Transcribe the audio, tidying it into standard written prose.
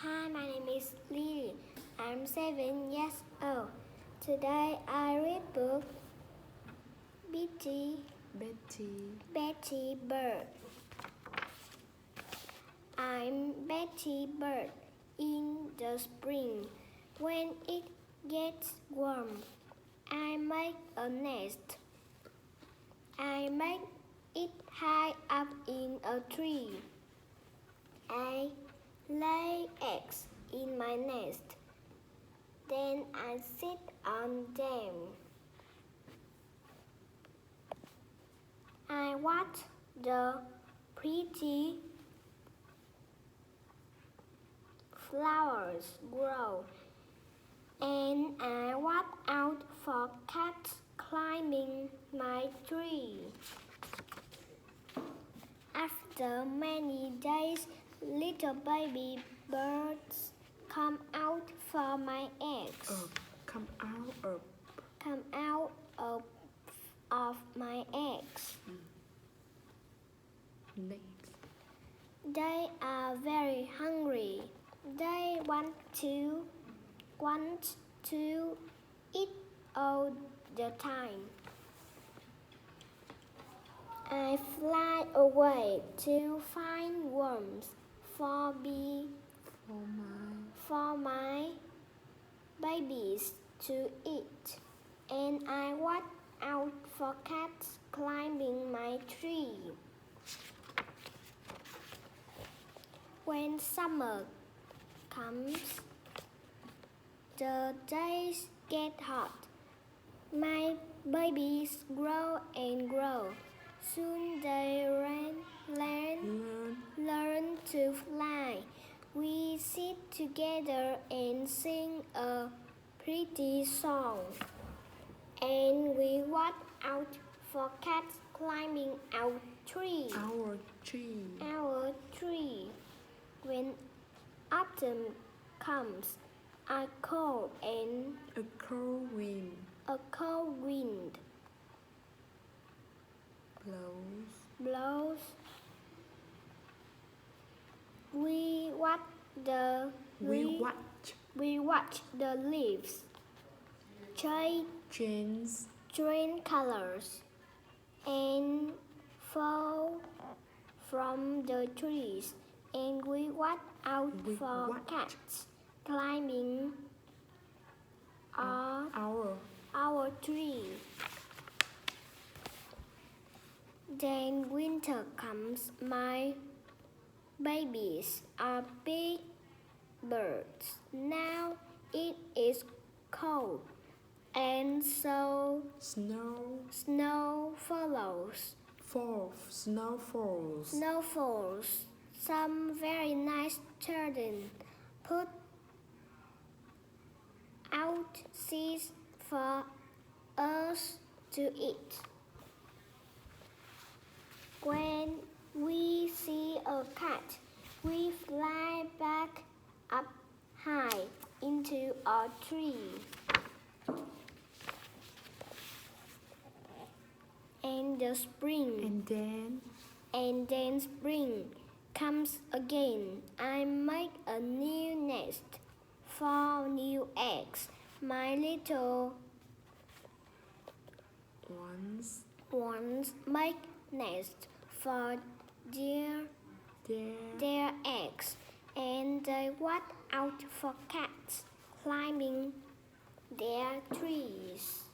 Hi, my name is Lily. I'm 7 years old. Today I read book Betty Bird. I'm Betty Bird in the spring. When it gets warm, I make a nest. I make it high up in a tree. I lay eggs in my nest. Then I sit on them. I watch the pretty flowers grow, and I watch out for cats climbing my tree. After many days, little baby birds come out from my eggs. Come out of my eggs. Next. They are very hungry. They want to eat all the time. I fly away to find worms for my babies to eat, and I watch out for cats climbing my tree. When summer comes, the days get hot. My babies grow and grow. Soon they learn to fly. We sit together and sing a pretty song. And we watch out for cats climbing our tree. Our tree. When autumn comes, a cold wind blows. We watch the leaves change colors and fall from the trees, and we watch out for cats climbing our tree. Then winter comes. My babies are big birds. Now it is cold, and so snow falls. Some very nice children put out seeds for us to eat. When we see a cat, we fly back up high into our tree. And then spring comes again. I make a new nest for new eggs. My little ones make nests for their eggs, and they watch out for cats climbing their trees.